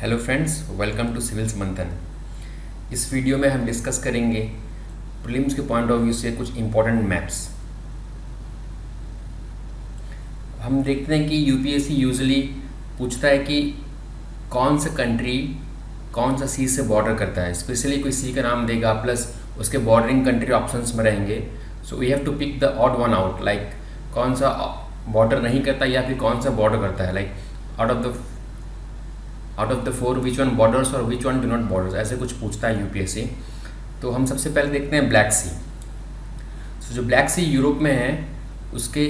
Hello friends, welcome to civils Manthan. इस video में हम डिस्कस करेंगे प्रीलिम्स के पॉइंट ऑफ व्यू से कुछ इम्पोर्टेंट मैप्स। हम देखते हैं कि यूपीएससी यूजुअली पूछता है कि कौन सा कंट्री कौन सा सी से बॉर्डर करता है। स्पेशली कोई सी का नाम देगा प्लस उसके बॉर्डरिंग कंट्री ऑप्शंस में रहेंगे। So we have to pick the odd one out, like कौन सा बॉर्डर नहीं करता या फिर कौन सा बॉर्डर करता है, like out of the four which one borders और which one do not borders, ऐसे कुछ पूछता है यूपीएससी। तो हम सबसे पहले देखते हैं ब्लैक सी। जो ब्लैक सी यूरोप में है उसके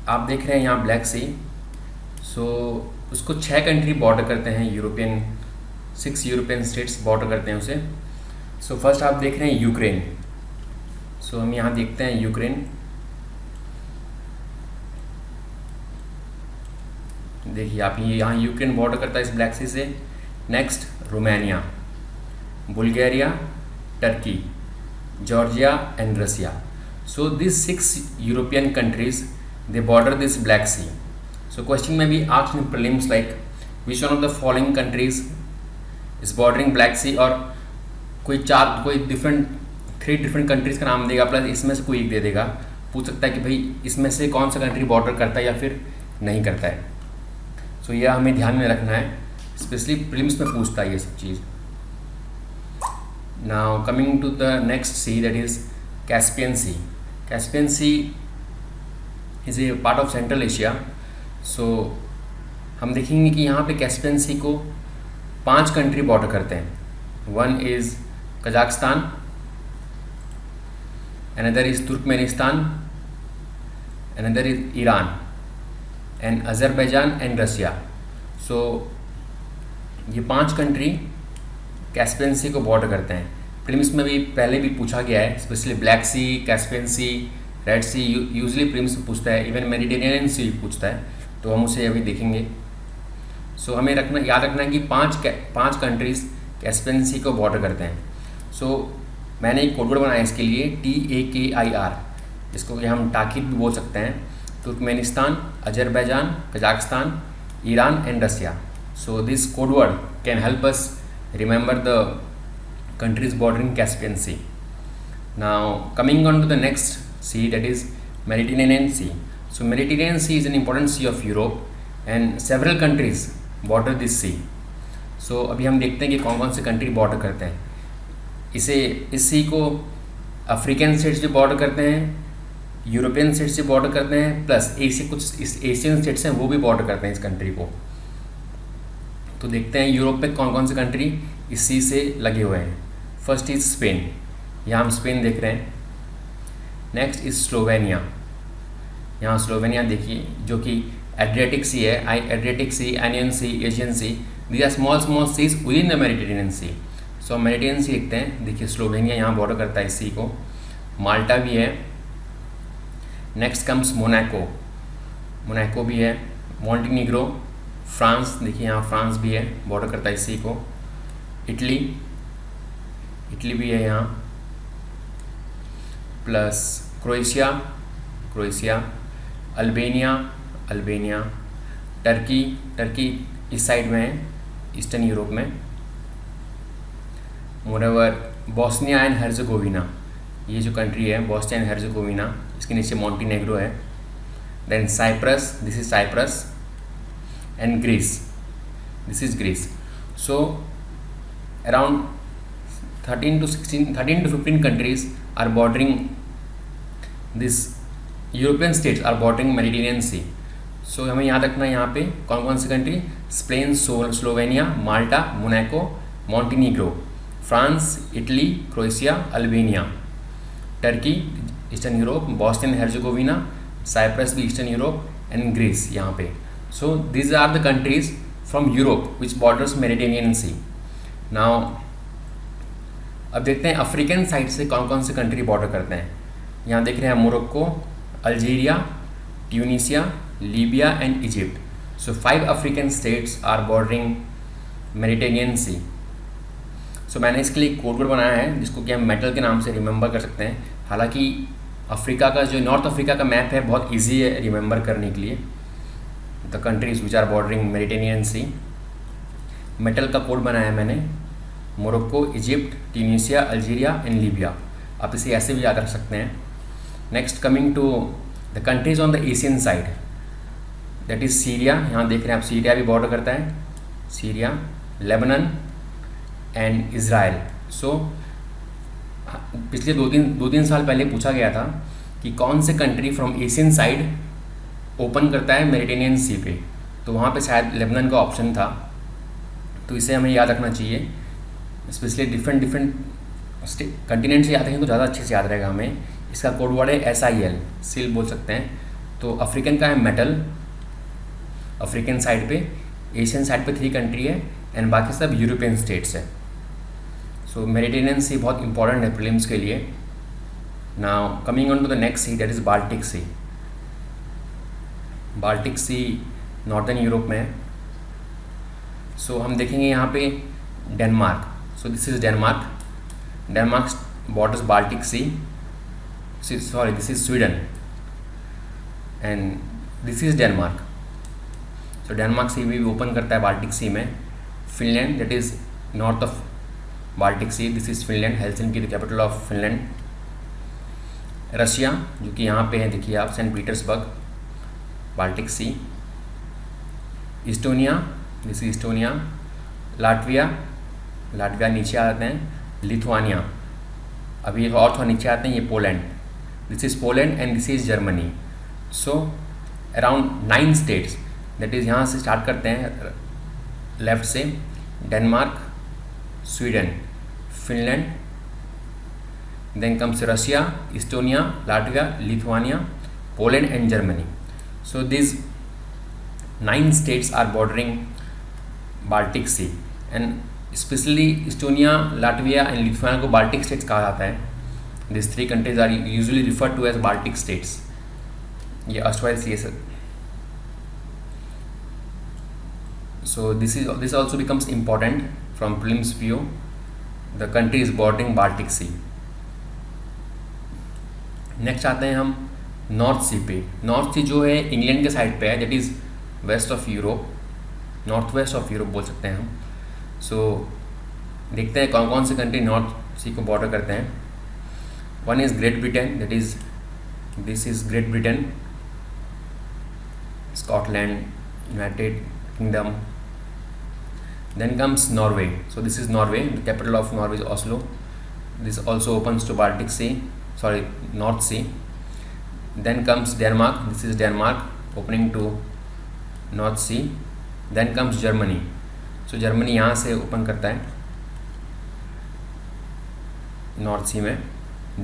आप देख रहे हैं यहाँ ब्लैक सी। उसको 6 कंट्री बॉर्डर करते हैं, 6 यूरोपियन स्टेट्स बॉर्डर करते हैं उसे। फर्स्ट आप देख रहे हैं यूक्रेन। हम यहाँ देखते हैं यूक्रेन। देखिए आप यहाँ यूक्रेन बॉर्डर करता है इस ब्लैक सी से। Next Romania, Bulgaria, Turkey, Georgia and Russia. So this 6 European countries they border this Black Sea. So question में भी asked in prelims like which one of the following countries is bordering Black Sea, और कोई 3 different countries का नाम देगा plus इसमें से कोई एक दे देगा। पूछ सकता है कि भाई इसमें से कौन सा कंट्री बॉर्डर करता है या फिर नहीं करता है। यह हमें ध्यान में रखना है, स्पेशली प्रीलिम्स में पूछता है ये सब चीज़। Now coming to the next sea, that is Caspian Sea. Caspian Sea is a part of Central Asia. हम देखेंगे कि यहाँ पे कैस्पियन सी को 5 कंट्री बॉर्डर करते हैं। One is Kazakhstan, another is Turkmenistan, another is Iran and Azerbaijan and Russia. ये 5 country Caspian सी को बॉर्डर करते हैं। प्रीलिम्स में भी पहले भी पूछा गया है, स्पेशली ब्लैक सी, कैस्पियन सी, रेड सी यूजुअली प्रीलिम्स में पूछता है। इवन मेडिटेरेनियन सी भी पूछता है, तो हम उसे अभी देखेंगे। हमें याद रखना है कि 5 कंट्रीज़ कैस्पियन सी को बॉर्डर करते हैं। मैंने एक कोड वर्ड बनाया इसके लिए, TAKIR, जिसको कि हम टाकिर भी बोल सकते हैं। Turkmenistan, Azerbaijan, Kazakhstan, Iran and Russia. This code word can help us remember the countries bordering Caspian Sea. Now coming on to the next sea, that is Mediterranean Sea. Mediterranean Sea is an important sea of Europe and several countries border this sea. अभी हम देखते हैं कि कौन कौन से country border करते हैं इस सी को। अफ्रीकन स्टेट्स भी बॉर्डर करते हैं, यूरोपियन स्टेट से बॉर्डर करते हैं, प्लस कुछ एशियन स्टेट्स हैं वो भी बॉर्डर करते हैं इस कंट्री को। तो देखते हैं यूरोप में कौन कौन से कंट्री इस सी से लगे हुए हैं। फर्स्ट इज स्पेन, यहाँ हम स्पेन देख रहे हैं। नेक्स्ट इज स्लोवेनिया, यहाँ स्लोवेनिया देखिए जो कि एड्रियाटिक सी है। Adriatic Sea, Ionian Sea, Asian Sea, these are small seas within the Mediterranean Sea. Mediterranean Sea देखते हैं। देखिए स्लोवेनिया यहाँ बॉर्डर करता है इस सी को। माल्टा भी है। नेक्स्ट कम्स मोनाको भी है। मॉन्टेनीग्रो, फ्रांस, देखिए यहाँ फ्रांस भी है, बॉर्डर करता है इसी को। इटली भी है यहाँ, प्लस क्रोएशिया, अल्बेनिया, टर्की इस साइड में है, ईस्टर्न यूरोप में। मोरेवर बोस्निया एंड हर्जेगोविना, ये जो कंट्री है बोस्निया एंड हर्जेगोविना, इसके नीचे मॉन्टेनेग्रो है। Then Cyprus, this is Cyprus and Greece, this is Greece. Around 13 to 15 countries are bordering this, European states are bordering Mediterranean Sea. हमें याद रखना है यहाँ पे कौन कौन सी country, Spain, Slovenia, Malta, Monaco, Montenegro, France, Italy, Croatia, Albania, Turkey eastern Europe, Bosnia and Herzegovina, Cyprus भी ईस्टर्न यूरोप एंड ग्रीस यहाँ पे। These are the countries from Europe which borders Mediterranean C. Now अब देखते हैं African side से कौन कौन से कंट्री बॉर्डर करते हैं। यहाँ देख रहे हैं Morocco, Algeria, Tunisia, Libya and Egypt. 5 African states are bordering Mediterranean Sea. मैंने इसके लिए कोड वर्ड बनाया है जिसको कि हम मेटल के नाम से रिमेंबर कर सकते हैं। हालांकि अफ्रीका का जो नॉर्थ अफ्रीका का मैप है बहुत इजी है रिमेंबर करने के लिए। The countries which are bordering Mediterranean sea. Metal का कोड बनाया मैंने, Morocco, Egypt, Tunisia, Algeria and Libya. आप इसे ऐसे भी याद रख सकते हैं। Next coming to the countries on the Asian side, that is Syria. यहाँ देख रहे हैं आप, सीरिया भी बॉर्डर करता है, सीरिया, लेबनन एंड इज़राइल। सो पिछले दो तीन साल पहले पूछा गया था कि कौन से country from Asian side open करता है मेडिटेरियन सी पे, तो वहाँ पे शायद लेबनान का ऑप्शन था। तो इसे हमें याद रखना चाहिए, स्पेशली डिफरेंट कंटिनेंट से याद रखेंगे तो ज़्यादा अच्छे से याद रहेगा हमें। इसका कोड वर्ड है SIL, सिल बोल सकते हैं। तो अफ्रीकन का है मेटल, अफ्रीकन साइड पे, एशियन साइड पे 3 कंट्री है एंड बाकी सब यूरोपियन स्टेट्स है। सो मेडिटेरियन सी बहुत इंपॉर्टेंट है प्रीलिम्स के लिए। Now coming on to the next sea, that is Baltic Sea. Baltic Sea northern Europe में है। सो हम देखेंगे यहाँ पे Denmark. So this is Denmark borders Baltic C, sorry this is Sweden and this is Denmark. So Denmark sea भी open करता है Baltic Sea में। Finland, that is north of Baltic Sea, this is Finland, Helsinki the capital of Finland. Russia जो कि यहाँ पे है, देखिए आप, Saint Petersburg, Baltic sea. Estonia, this is Estonia. Latvia नीचे आते हैं, लिथुआनिया, अभी और थोड़ा नीचे आते हैं, ये Poland, this is Poland and this is Germany. So around 9 states, that is यहाँ से स्टार्ट करते हैं लेफ्ट से, Denmark, Sweden, Finland, then comes Russia, Estonia, Latvia, Lithuania, Poland and Germany. So these 9 states are bordering Baltic Sea and especially Estonia, Latvia and Lithuania को Baltic states कहा जाता है। These 3 countries are usually referred to as Baltic states। ये erstwhile CS। So this also becomes important from prelims view। The country is bordering Baltic Sea। Next आते हैं हम north सी पे। North सी जो है इंग्लैंड के साइड पे है, that is west of Europe, north west of Europe बोल सकते हैं हम। सो देखते हैं कौन कौन से कंट्री नॉर्थ सी को बॉर्डर करते हैं। One is Great Britain, that is this is Great Britain, Scotland, United Kingdom. Then comes Norway, so this is Norway, the capital of Norway is Oslo, this also opens to Baltic C, sorry north sea. Then comes Denmark, this is Denmark opening to North Sea. Then comes Germany, so Germany यहाँ से open करता है north सी में।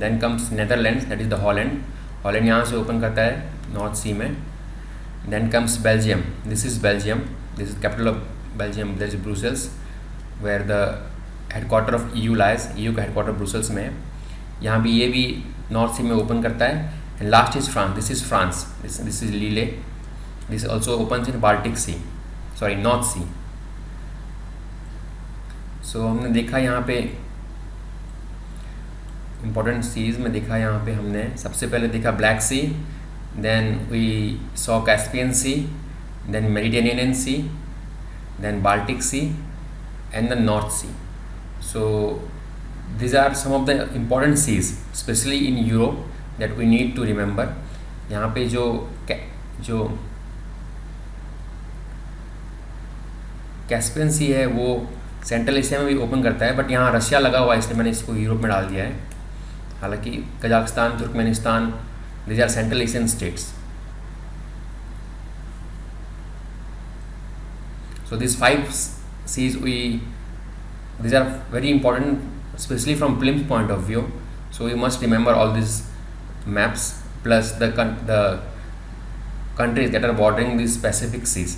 Then comes Netherlands, that is the Holland, Holland यहाँ से open करता है north सी में। Then comes Belgium, this is Belgium, this is capital of Belgium, there is Brussels where the headquarter of EU lies, EU का headquarter Brussels में है। यहाँ भी ये भी नॉर्थ सी में ओपन करता है। And last is France, this is France, this is Lille, this also opens in Baltic Sea, sorry North Sea। So हमने देखा यहाँ पे important seas में देखा, यहाँ पे हमने सबसे पहले देखा black sea, then we saw Caspian Sea, then Mediterranean Sea, then Baltic Sea and the North Sea। So these are some of the important seas, especially in Europe, that we need to remember। यहाँ पे जो Caspian सी है वो central Asia में भी open करता है, but यहाँ रशिया लगा हुआ है इसलिए मैंने इसको यूरोप में डाल दिया है। हालांकि Kazakhstan, Turkmenistan, these are central Asian states. So this 5 seas these are very important, especially from prelims point of view। So you must remember all these maps plus the countries that are bordering these specific seas।